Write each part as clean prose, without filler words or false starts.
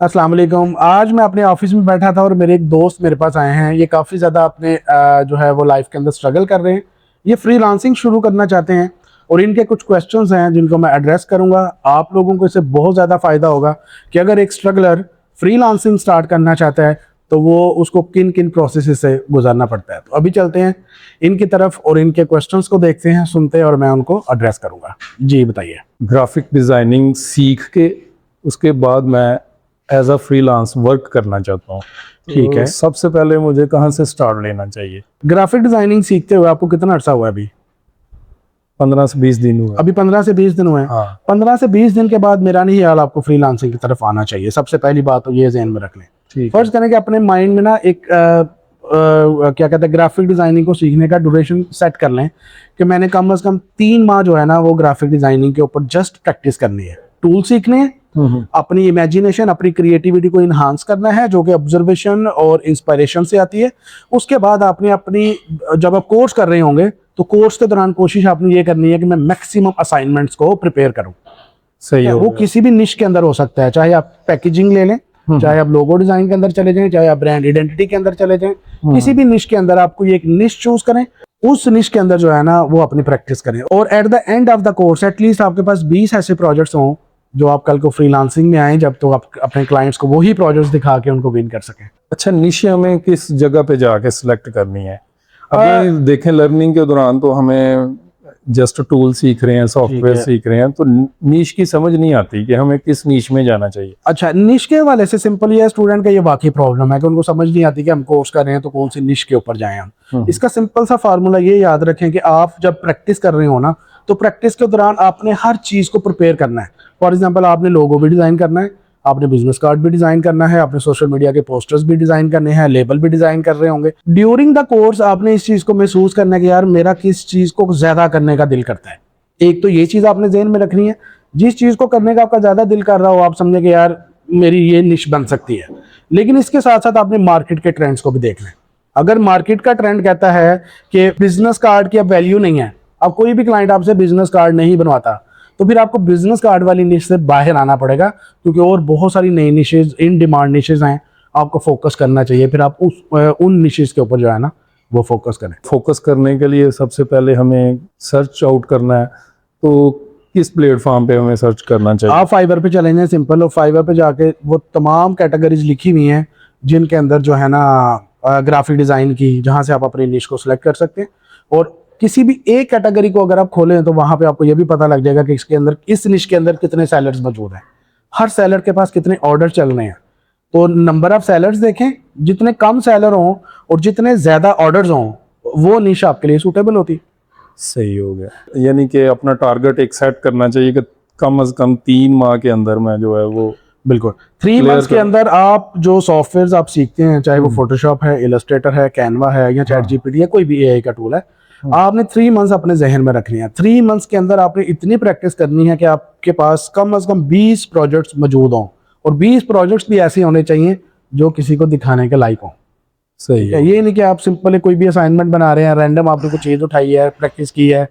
अस्सलाम वालेकुम। आज मैं अपने ऑफिस में बैठा था और मेरे एक दोस्त मेरे पास आए हैं। ये काफ़ी ज़्यादा अपने जो है वो लाइफ के अंदर स्ट्रगल कर रहे हैं। ये फ्रीलांसिंग शुरू करना चाहते हैं और इनके कुछ क्वेश्चंस हैं जिनको मैं एड्रेस करूंगा। आप लोगों को इससे बहुत ज़्यादा फ़ायदा होगा कि अगर एक स्ट्रगलर फ्रीलांसिंग स्टार्ट करना चाहता है तो वो उसको किन किन प्रोसेस से गुजरना पड़ता है। तो अभी चलते हैं इनकी तरफ और इनके क्वेश्चंस को देखते हैं, सुनते हैं और मैं उनको एड्रेस करूँगा। जी बताइए। ग्राफिक डिज़ाइनिंग सीख के उसके बाद मैं एज अ फ्रीलांस वर्क करना चाहता हूँ। ठीक है। सबसे पहले मुझे कहाँ से स्टार्ट लेना चाहिए? ग्राफिक डिज़ाइनिंग सीखते हुए आपको कितना अर्सा हुआ है अभी? 15 से 20 दिन हुआ। अभी 15 से 20 दिन हुए हैं। हाँ। 15 से 20 दिन के बाद मेरा नहीं ख्याल आपको फ्रीलांसिंग की तरफ आना चाहिए। सबसे पहली बात तो ये ज़हन में रख लें। ठीक। फर्स्ट करें कि अपने माइंड में ना एक क्या कहते हैं ग्राफिक डिज़ाइनिंग को सीखने का ड्यूरेशन सेट कर लें कि मैंने कम से कम 3 माह जो है ना वो ग्राफिक डिज़ाइनिंग के ऊपर जस्ट प्रैक्टिस करनी है। टूल सीखने हैं, अपनी इमेजिनेशन, अपनी क्रिएटिविटी को इन्हांस करना है जो कि ऑब्जर्वेशन और इंस्पायरेशन से आती है। उसके बाद आपने अपनी जब आप कोर्स कर रहे होंगे तो कोर्स के दौरान कोशिश आपने ये करनी है कि मैं मैक्सिमम असाइनमेंट्स को प्रिपेयर करूं। सही है। वो किसी भी निश के अंदर हो सकता है, चाहे आप पैकेजिंग ले लें, चाहे आप लोगो डिजाइन के अंदर चले जाएं, चाहे आप ब्रांड आइडेंटिटी के अंदर चले जाएं, किसी भी निश के अंदर आपको ये एक निश चूज करें, उस निश के अंदर जो है ना वो अपनी प्रैक्टिस करें और at the end of the course at least आपके पास 20 ऐसे प्रोजेक्ट्स हों जो आप कल को फ्रीलांसिंग में आए जब तो आप अपने क्लाइंट्स को वही प्रोजेक्ट्स दिखा के उनको विन कर सकें। अच्छा, निश हमें किस जगह पे जाके सिलेक्ट करनी है? अभी देखें लर्निंग के दौरान तो हमें जस्ट टूल सीख रहे हैं, सॉफ्टवेयर सीख रहे हैं, तो नीश की समझ नहीं आती कि हमें किस नीश में जाना चाहिए। अच्छा, निश के हवाले से सिंपल ये स्टूडेंट का ये वाकई प्रॉब्लम है कि उनको समझ नहीं आती कि हम कोर्स कर रहे हैं तो कौन सी निश के ऊपर जाएं हम। इसका सिंपल सा फार्मूला ये याद रखें कि आप जब प्रैक्टिस कर रहे हो ना तो प्रैक्टिस के दौरान आपने हर चीज को प्रिपेयर करना है। फॉर एग्जाम्पल आपने लोगो भी डिजाइन करना है, आपने बिजनेस कार्ड भी डिजाइन करना है, आपने सोशल मीडिया के पोस्टर्स भी डिजाइन करने हैं, लेबल भी डिजाइन कर रहे होंगे। ड्यूरिंग द कोर्स आपने इस चीज को महसूस करना है कि यार मेरा किस चीज को ज्यादा करने का दिल करता है। एक तो ये चीज आपने ज़हन में रखनी है, जिस चीज को करने का आपका ज्यादा दिल कर रहा हो आप समझे कि यार मेरी ये निश बन सकती है। लेकिन इसके साथ साथ आपने मार्केट के ट्रेंड्स को भी देख लें। अगर मार्केट का ट्रेंड कहता है कि बिजनेस कार्ड की अब वैल्यू नहीं है, अब कोई भी क्लाइंट आपसे बिजनेस कार्ड नहीं बनवाता, तो फिर आपको बिजनेस कार्ड वाली निश से बाहर आना पड़ेगा क्योंकि और बहुत सारी नई निशेज, इन डिमांड निशेज हैं, आपको फोकस करना चाहिए। फिर आप उन निशेज के ऊपर जो है ना वो फोकस करें। फोकस करने के लिए सबसे पहले हमें सर्च आउट करना है, तो किस प्लेटफॉर्म पे हमें सर्च करना चाहिए? आप फाइवर पे चले जाएं सिंपल, और फाइवर पे जाके वो तमाम कैटेगरीज लिखी हुई हैं जिनके अंदर जो है ना ग्राफिक डिज़ाइन की, जहाँ से आप अपनी निश को सिलेक्ट कर सकते हैं। और किसी भी एक कैटेगरी को अगर आप खोलें तो वहाँ पे आपको ये भी पता लग जाएगा कि इसके अंदर, इस निश के अंदर कितने सेलर्स मौजूद हैं, हर सेलर के पास कितने ऑर्डर चल रहे हैं। तो नंबर ऑफ सेलर्स देखें, जितने कम सेलर हों और जितने ज़्यादा ऑर्डर्स हों वो निश आपके लिए सूटेबल होती। सही हो गया। यानी कि अपना टारगेट एक सेट करना चाहिए कि कम से कम 3 माह के अंदर में जो है वो, बिल्कुल 3 मंथ्स के अंदर आप जो सॉफ्टवेयर आप सीखते हैं, चाहे वो फोटोशॉप है, इलस्ट्रेटर है, कैनवा है या चैट जीपीटी है, कोई भी एआई का टूल है, आपने 3 मंथ्स अपने जहन में रखने हैं। 3 मंथ्स के अंदर आपने इतनी प्रैक्टिस करनी है कि आपके पास कम से कम 20 प्रोजेक्ट्स मौजूद हों और 20 प्रोजेक्ट्स भी ऐसे होने चाहिए जो किसी को दिखाने के लायक हों। सही है। ये नहीं कि आप सिंपल कोई भी असाइनमेंट बना रहे हैं, रैंडम आपने कुछ चीज उठाई है, प्रैक्टिस की है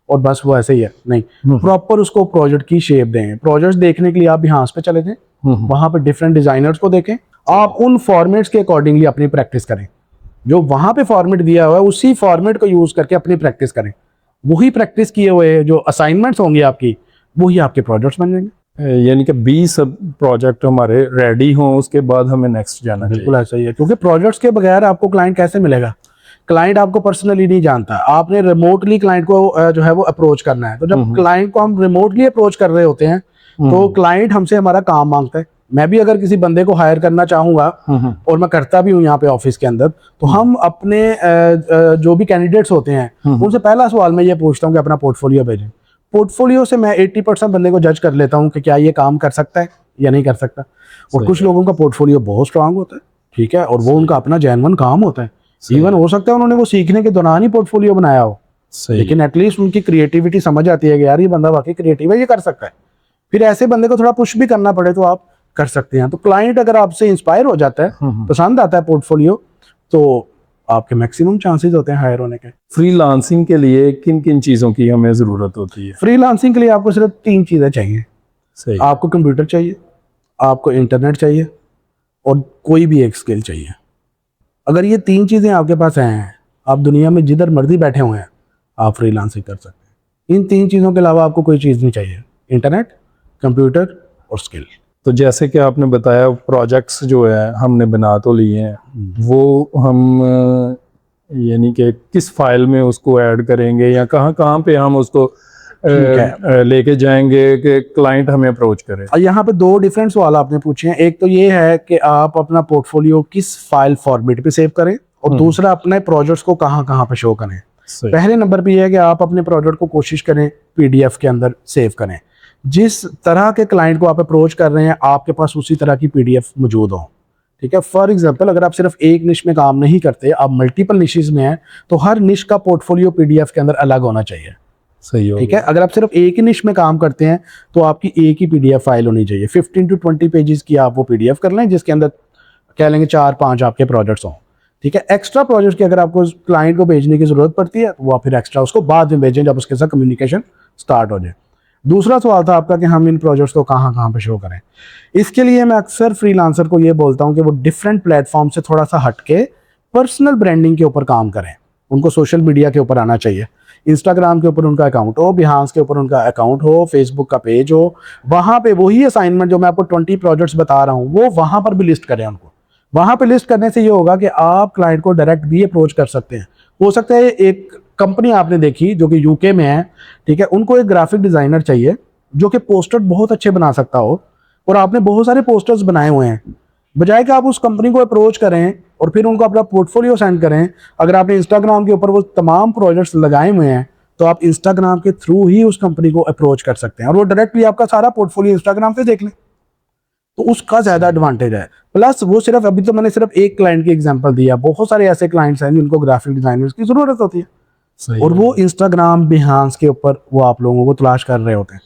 और बस वो ऐसे ही है। नहीं, प्रॉपर उसको प्रोजेक्ट की शेप दें। प्रोजेक्ट देखने के लिए आप बिहांस पे चले जाएं, वहां पे डिफरेंट डिजाइनर्स को देखें, आप उन फॉर्मेट्स के अकॉर्डिंगली अपनी प्रैक्टिस करें। जो वहां पे फॉर्मेट दिया हुआ है उसी फॉर्मेट को यूज करके अपनी प्रैक्टिस करें। वही प्रैक्टिस किए हुए जो असाइनमेंट्स होंगे आपकी, वही आपके प्रोजेक्ट्स बन जाएंगे। यानी कि 20 प्रोजेक्ट हमारे रेडी हों उसके बाद हमें नेक्स्ट जाना चाहिए। बिल्कुल ऐसा ही है, क्योंकि प्रोजेक्ट्स के बगैर आपको क्लाइंट कैसे मिलेगा? क्लाइंट आपको पर्सनली नहीं जानता, आपने रिमोटली क्लाइंट को जो है वो अप्रोच करना है। तो जब क्लाइंट को हम रिमोटली अप्रोच कर रहे होते हैं तो क्लाइंट हमसे हमारा काम मांगता है। मैं भी अगर किसी बंदे को हायर करना चाहूंगा और मैं करता भी हूँ यहाँ पे ऑफिस के अंदर, तो हम अपने जो भी कैंडिडेट्स होते हैं उनसे पहला सवाल मैं ये पूछता हूँ कि अपना पोर्टफोलियो भेजें। पोर्टफोलियो से मैं 80% बंदे को जज कर लेता हूँ कि क्या ये काम कर सकता है या नहीं कर सकता। और कुछ लोगों का पोर्टफोलियो बहुत स्ट्रांग होता है, ठीक है, और वो उनका अपना जेन्युइन काम होता है। इवन हो सकता है उन्होंने वो सीखने के दौरान ही पोर्टफोलियो बनाया हो, लेकिन एटलीस्ट उनकी क्रिएटिविटी समझ आती है कि यार ये बंदा वाकई क्रिएटिव है, ये कर सकता है। फिर ऐसे बंदे को थोड़ा पुश भी करना पड़े तो आप कर सकते हैं। तो क्लाइंट अगर आपसे इंस्पायर हो जाता है, पसंद आता है पोर्टफोलियो, तो आपके मैक्सिमम चांसेस होते हैं हायर होने के। फ्रीलांसिंग के लिए किन किन चीज़ों की हमें ज़रूरत होती है? फ्रीलांसिंग के लिए आपको सिर्फ 3 चीज़ें चाहिए। सही। आपको कंप्यूटर चाहिए, आपको इंटरनेट चाहिए और कोई भी एक स्किल चाहिए। अगर ये 3 चीज़ें आपके पास हैं, आप दुनिया में जिधर मर्जी बैठे हुए हैं, आप फ्रीलांसिंग कर सकते हैं। इन 3 चीज़ों के अलावा आपको कोई चीज़ नहीं चाहिए, इंटरनेट, कंप्यूटर और स्किल। तो जैसे कि आपने बताया प्रोजेक्ट्स जो है हमने बना तो लिए हैं, वो हम यानी कि किस फाइल में उसको ऐड करेंगे या कहाँ कहाँ पे हम उसको लेके जाएंगे कि क्लाइंट हमें अप्रोच करे? और यहाँ पे 2 डिफरेंट सवाल आपने पूछे हैं। एक तो ये है कि आप अपना पोर्टफोलियो किस फाइल फॉर्मेट पे सेव करें, और दूसरा अपने प्रोजेक्ट्स को कहाँ कहाँ पे शो करें। पहले नंबर पे ये है कि आप अपने प्रोजेक्ट को कोशिश करें पीडीएफ के अंदर सेव करें। जिस तरह के क्लाइंट को आप अप्रोच कर रहे हैं, आपके पास उसी तरह की पीडीएफ मौजूद हो। ठीक है, फॉर एग्जांपल अगर आप सिर्फ एक निश में काम नहीं करते, आप मल्टीपल निशेस में हैं, तो हर निश का पोर्टफोलियो पीडीएफ के अंदर अलग होना चाहिए। सही हो ठीक है, अगर आप सिर्फ एक ही निश में काम करते हैं तो आपकी एक ही पीडीएफ फाइल होनी चाहिए। 15 to 20 पेजेस की आप वो पीडीएफ कर लें, जिसके अंदर कह लेंगे 4-5 आपके प्रोजेक्ट्स हों। ठीक है, एक्स्ट्रा प्रोजेक्ट की अगर आपको क्लाइंट को भेजने की जरूरत पड़ती है तो वो आप फिर एक्स्ट्रा उसको बाद में भेजें, जब उसके साथ कम्युनिकेशन स्टार्ट हो जाए। दूसरा सवाल था आपका कि हम इन प्रोजेक्ट्स को कहाँ कहाँ पे शो करें। इसके लिए मैं अक्सर फ्रीलांसर को ये बोलता हूँ कि वो डिफरेंट प्लेटफॉर्म से थोड़ा सा हटके पर्सनल ब्रांडिंग के ऊपर काम करें। उनको सोशल मीडिया के ऊपर आना चाहिए। इंस्टाग्राम के ऊपर उनका अकाउंट हो, बिहांस के ऊपर उनका अकाउंट हो, फेसबुक का पेज हो, वहाँ पे वही असाइनमेंट जो मैं आपको 20 प्रोजेक्ट्स बता रहा हूँ वो वहाँ पर भी लिस्ट करें उनको। वहाँ पे लिस्ट करने से ये होगा कि आप क्लाइंट को डायरेक्ट भी अप्रोच कर सकते हैं। हो सकता है एक कंपनी आपने देखी जो कि यूके में है, ठीक है, उनको एक ग्राफिक डिजाइनर चाहिए जो कि पोस्टर बहुत अच्छे बना सकता हो, और आपने बहुत सारे पोस्टर्स बनाए हुए हैं। बजाय कि आप उस कंपनी को अप्रोच करें और फिर उनको अपना पोर्टफोलियो सेंड करें, अगर आपने इंस्टाग्राम के ऊपर वो तमाम प्रोजेक्ट्स लगाए हुए हैं तो आप इंस्टाग्राम के थ्रू ही उस कंपनी को अप्रोच कर सकते हैं और वो डायरेक्टली आपका सारा पोर्टफोलियो इंस्टाग्राम पे देख लें, तो उसका ज्यादा एडवांटेज है। प्लस वो सिर्फ, अभी तो मैंने सिर्फ एक क्लाइंट की एग्जांपल दिया, बहुत सारे ऐसे क्लाइंट्स हैं जिनको ग्राफिक डिजाइनर्स की जरूरत होती है और वो इंस्टाग्राम, बिहांस के ऊपर वो आप लोगों को तलाश कर रहे होते हैं।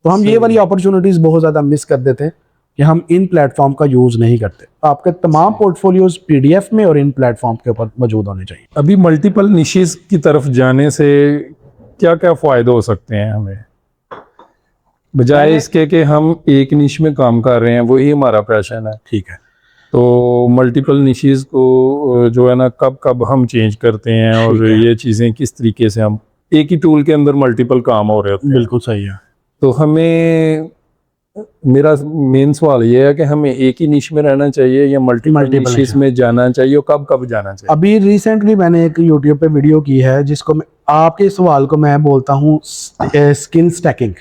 तो हम ये वाली अपॉर्चुनिटीज बहुत ज्यादा मिस कर देते हैं कि हम इन प्लेटफॉर्म का यूज नहीं करते। आपके तमाम पोर्टफोलियोज पीडीएफ में और इन प्लेटफॉर्म के ऊपर मौजूद होने चाहिए। अभी मल्टीपल निशेस की तरफ जाने से क्या क्या फायदे हो सकते हैं हमें, बजाय इसके कि हम एक निश में काम कर रहे हैं, वही हमारा पैशन है। ठीक है, तो मल्टीपल निशेस को जो है ना कब कब हम चेंज करते हैं और ये चीज़ें किस तरीके से हम एक ही टूल के अंदर मल्टीपल काम हो रहे होते हैं। बिल्कुल सही है। तो हमें, मेरा मेन सवाल ये है कि हमें एक ही निश में रहना चाहिए या मल्टीपल निशेस में जाना चाहिए और कब कब जाना चाहिए? अभी रिसेंटली मैंने एक यूट्यूब पे वीडियो की है जिसको मैं, आपके सवाल को मैं बोलता हूँ स्किल स्टैकिंग।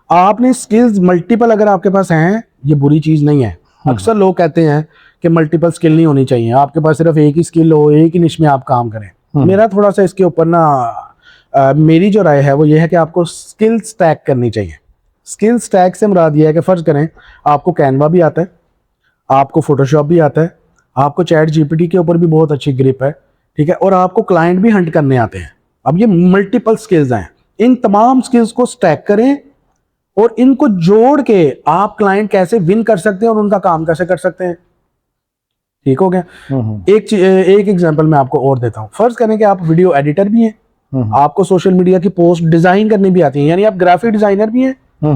आपने स्किल्स मल्टीपल अगर आपके पास हैं, ये बुरी चीज नहीं है। अक्सर लोग कहते हैं कि मल्टीपल स्किल नहीं होनी चाहिए, आपके पास सिर्फ एक ही स्किल हो, एक ही निश में आप काम करें। मेरा थोड़ा सा इसके ऊपर ना मेरी जो राय है वो ये है कि आपको स्किल स्टैक करनी चाहिए। स्किल स्टैक से मुराद ये है कि फर्ज करें आपको कैनवा भी आता है, आपको फोटोशॉप भी आता है, आपको चैट जीपीटी के ऊपर भी बहुत अच्छी ग्रिप है, ठीक है, और आपको क्लाइंट भी हंट करने आते हैं। अब ये मल्टीपल स्किल्स हैं, इन तमाम स्किल्स को स्टैक करें और इनको जोड़ के आप क्लाइंट कैसे विन कर सकते हैं और उनका काम कैसे कर सकते हैं। ठीक हो गया। एक एग्जांपल मैं आपको और देता हूं। फर्ज करें कि आप वीडियो एडिटर भी हैं, आपको सोशल मीडिया की पोस्ट डिजाइन करनी भी आती है, यानी आप ग्राफिक डिजाइनर भी हैं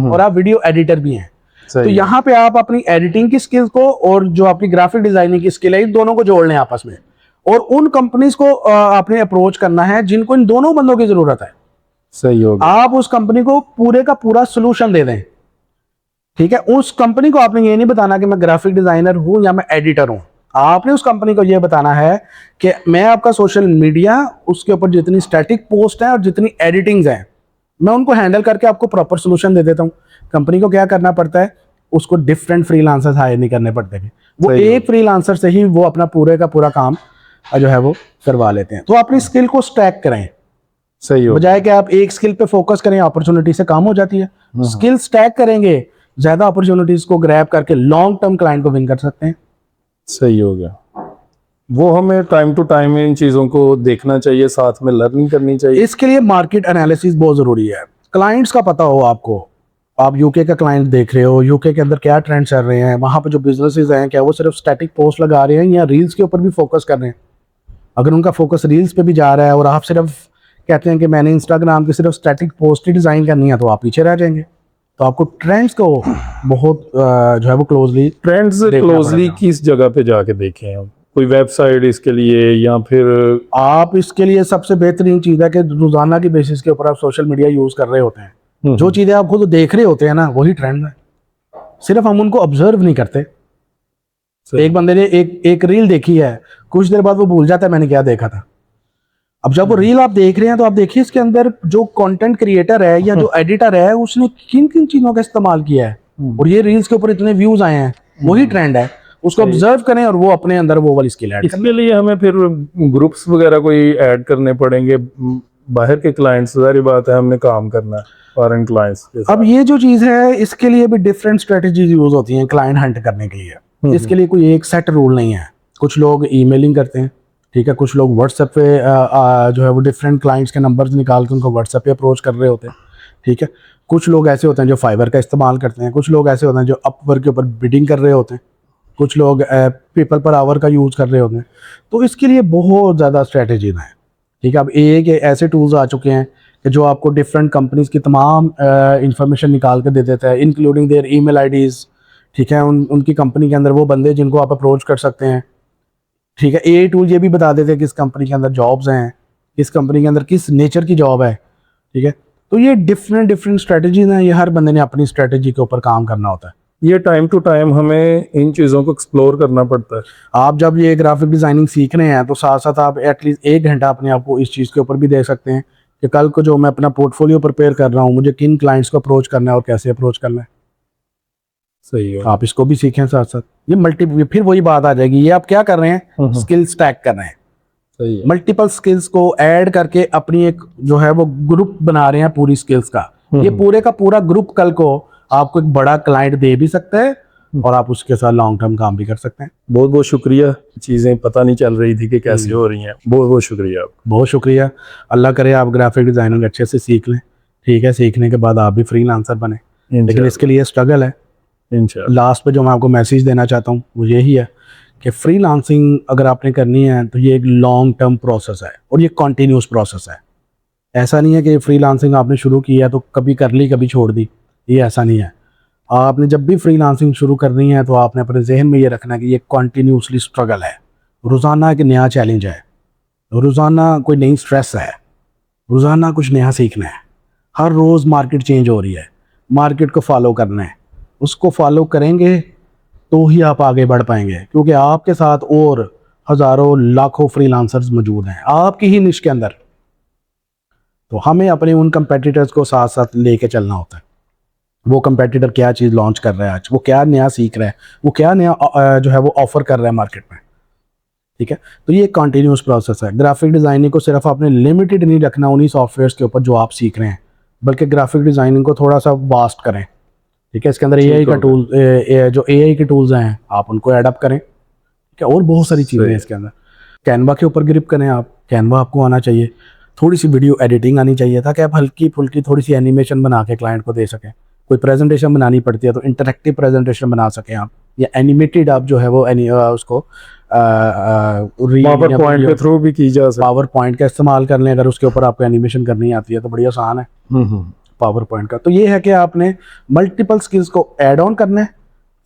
और आप वीडियो एडिटर भी हैं। तो यहाँ पे आप अपनी एडिटिंग की स्किल्स को और जो आपकी ग्राफिक डिजाइनिंग की स्किल है, इन दोनों को जोड़ लें आपस में, और उन कंपनीज को आपने अप्रोच करना है जिनको इन दोनों बंदों की जरूरत है। सही होगा। आप उस कंपनी को पूरे का पूरा सोल्यूशन दे दें। ठीक है, उस कंपनी को आपने ये नहीं बताना कि मैं ग्राफिक डिजाइनर हूं या मैं एडिटर हूं। आपने उस कंपनी को यह बताना है कि मैं आपका सोशल मीडिया, उसके ऊपर जितनी स्टैटिक पोस्ट है और जितनी एडिटिंग्स हैं, मैं उनको हैंडल करके आपको प्रॉपर सोल्यूशन दे देता हूं। कंपनी को क्या करना पड़ता है, उसको डिफरेंट फ्रीलांसर्स हायर नहीं करने पड़ते हैं, वो एक फ्रीलांसर से ही वो अपना पूरे का पूरा काम जो है वो करवा लेते हैं। तो अपनी स्किल को स्टैक करें, सही हो, बजाय कि आप एक स्किल पे फोकस करें, अपॉर्चुनिटी से काम हो जाती है। स्किल स्टैक करेंगे, ज्यादा अपॉर्चुनिटीज को ग्रैब करके लॉन्ग टर्म क्लाइंट को विन कर सकते हैं। सही हो गया। वो हमें टाइम टू टाइम इन चीजों को देखना चाहिए, साथ में लर्निंग करनी चाहिए। इसके लिए मार्केट एनालिसिस बहुत जरूरी है। क्लाइंट्स का पता हो आपको, आप यूके का क्लाइंट देख रहे हो, यूके के अंदर क्या ट्रेंड चल रहे हैं, वहां पे जो बिजनेसेस हैं क्या वो सिर्फ स्टैटिक पोस्ट लगा रहे हैं या रील्स के ऊपर भी फोकस कर रहे हैं। अगर उनका फोकस रील्स पे भी जा रहा है और आप सिर्फ कहते हैं कि मैंने इंस्टाग्राम की सिर्फ स्टैटिक पोस्ट ही डिजाइन करनी है, तो आप पीछे रह जाएंगे। तो आपको ट्रेंड्स को बहुत जो है वो क्लोजली ट्रेंड्स देखना क्लोजली पड़ेगा। किस जगह पे जाके देखें हम? कोई वेबसाइट इसके लिए, या फिर आप इसके लिए सबसे बेहतरीन चीज़ है कि रोजाना की बेसिस के ऊपर आप सोशल मीडिया यूज कर रहे होते हैं, जो चीज़ें आप खुद देख रहे होते हैं ना वही ट्रेंड है, सिर्फ हम उनको ऑब्जर्व नहीं करते। एक बंदे ने एक रील देखी है, कुछ देर बाद वो भूल जाता है मैंने क्या देखा था। अब जब वो रील आप देख रहे हैं तो आप देखिए इसके अंदर जो कंटेंट क्रिएटर है या जो एडिटर है उसने किन किन चीजों का इस्तेमाल किया है, और ये रील्स के ऊपर इतने व्यूज आए हैं, वही ट्रेंड है। उसको ऑब्जर्व करें और वो अपने अंदर वो वाली स्किल ऐड करें। इसके लिए हमें फिर ग्रुप्स वगैरह कोई ऐड करने पड़ेंगे? बाहर के क्लाइंट्स, सारी बात है, हमने काम करना है फॉरेन क्लाइंट्स के साथ। अब ये जो चीज है इसके लिए भी डिफरेंट स्ट्रेटजीज यूज होती हैं क्लाइंट हंट करने के लिए। इसके लिए कोई एक सेट रूल नहीं है। कुछ लोग ईमेलिंग करते हैं, ठीक है, कुछ लोग व्हाट्सएप पे जो है वो डिफरेंट क्लाइंट्स के नंबर्स निकाल के उनको व्हाट्सएप पे अप्रोच कर रहे होते हैं, ठीक है। कुछ लोग ऐसे होते हैं जो फाइवर का इस्तेमाल करते हैं, कुछ लोग ऐसे होते हैं जो अपवर्क के ऊपर बिडिंग कर रहे होते हैं, कुछ लोग पीपल पर आवर का यूज़ कर रहे होते हैं। तो इसके लिए बहुत ज़्यादा स्ट्रेटजीज हैं, ठीक है। अब एक ऐसे टूल्स आ चुके हैं कि जो आपको डिफरेंट कंपनीज की तमाम इंफॉर्मेशन निकाल के दे देता है, इंक्लूडिंग देयर ईमेल आईडीज़, ठीक है। उनकी कंपनी के अंदर वो बंदे जिनको आप अप्रोच कर सकते हैं, ठीक है। ए टूल ये भी बता देते हैं किस कंपनी के अंदर जॉब्स हैं, किस कंपनी के अंदर किस नेचर की जॉब है, ठीक है। तो ये डिफरेंट स्ट्रेटजीज हैं, ये हर बंदे ने अपनी स्ट्रेटजी के ऊपर काम करना होता है। ये टाइम टू टाइम हमें इन चीज़ों को एक्सप्लोर करना पड़ता है। आप जब ये ग्राफिक डिज़ाइनिंग सीख रहे हैं तो साथ साथ आप एटलीस्ट 1 घंटा अपने आप को इस चीज़ के ऊपर भी दे सकते हैं कि कल को जो मैं अपना पोर्टफोलियो प्रिपेयर कर रहा हूँ मुझे किन क्लाइंट्स को अप्रोच करना है और कैसे अप्रोच करना है। सही है। आप इसको भी सीखें साथ साथ। ये फिर वही बात आ जाएगी, ये आप क्या कर रहे हैं, स्किल स्टैक कर रहे हैं। सही है। मल्टीपल स्किल्स को ऐड करके अपनी एक जो है वो ग्रुप बना रहे हैं पूरी स्किल्स का। ये पूरे का पूरा ग्रुप कल को आपको एक बड़ा क्लाइंट दे भी सकता है और आप उसके साथ लॉन्ग टर्म काम भी कर सकते हैं। बहुत बहुत शुक्रिया। चीज़ें पता नहीं चल रही थी कि कैसे हो रही हैं। बहुत बहुत शुक्रिया आपका। बहुत शुक्रिया। अल्लाह करे आप ग्राफिक डिज़ाइनिंग अच्छे से सीख लें, ठीक है। सीखने के बाद आप भी फ्रीलांसर बने, लेकिन इसके लिए स्ट्रगल है। इंशाल्लाह। लास्ट पे जो मैं आपको मैसेज देना चाहता हूँ वो यही है कि फ्रीलांसिंग अगर आपने करनी है तो ये एक लॉन्ग टर्म प्रोसेस है और ये कॉन्टीन्यूस प्रोसेस है। ऐसा नहीं है कि फ्रीलांसिंग आपने शुरू की है तो कभी कर ली कभी छोड़ दी, ये ऐसा नहीं है। आपने जब भी फ्रीलांसिंग शुरू करनी है तो आपने अपने जहन में ये रखना है कि ये कॉन्टीन्यूसली स्ट्रगल है, रोज़ाना एक नया चैलेंज है, रोज़ाना कोई नई स्ट्रेस है, रोज़ाना कुछ नया सीखना है। हर रोज़ मार्केट चेंज हो रही है, मार्केट को फॉलो करना है। उसको फॉलो करेंगे तो ही आप आगे बढ़ पाएंगे, क्योंकि आपके साथ और हज़ारों लाखों फ्रीलांसर्स मौजूद हैं आपकी ही निश के अंदर। तो हमें अपने उन कंपेटिटर्स को साथ साथ लेके चलना होता है। वो कंपेटिटर क्या चीज़ लॉन्च कर रहा है आज, वो क्या नया सीख रहा है, वो क्या नया जो है वो ऑफर कर रहा है मार्केट में, ठीक है। तो ये एक कंटिन्यूस प्रोसेस है। ग्राफिक डिज़ाइनिंग को सिर्फ आपने लिमिटेड नहीं रखना उन्हीं सॉफ्टवेयर्स के ऊपर जो आप सीख रहे हैं, बल्कि ग्राफिक डिज़ाइनिंग को थोड़ा सा वास्ट करें, ठीक है। इसके अंदर एआई का टूल, जो एआई के टूल्स हैं आप उनको एडअप करें, ठीक है। और बहुत सारी चीज़ें हैं इसके अंदर। कैनवा के ऊपर ग्रिप करें आप, कैनवा आपको आना चाहिए। थोड़ी सी वीडियो एडिटिंग आनी चाहिए ताकि आप हल्की फुल्की थोड़ी सी एनिमेशन बना के क्लाइंट को दे सकें। कोई प्रेजेंटेशन बनानी पड़ती है तो इंटरेक्टिव प्रेजेंटेशन बना सकें आप, या एनिमेटेड आप जो है वो उसको पावर पॉइंट के थ्रू भी की जा सकती है। पावर पॉइंट का इस्तेमाल कर लें अगर उसके ऊपर आपको एनिमेशन करनी आती है तो बड़ी आसान है पावर पॉइंट का। तो ये है कि आपने मल्टीपल स्किल्स को ऐड ऑन करना है,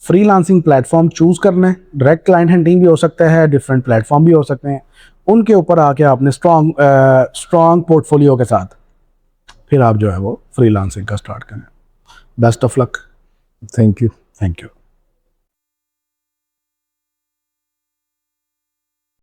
फ्रीलांसिंग प्लेटफॉर्म चूज करना है। डायरेक्ट क्लाइंट हंटिंग भी हो सकता है, डिफरेंट प्लेटफॉर्म भी हो सकते हैं। उनके ऊपर आके आपने स्ट्रॉन्ग पोर्टफोलियो के साथ फिर आप जो है वो फ्रीलांसिंग का स्टार्ट करें। Best of luck. Thank you. Thank you.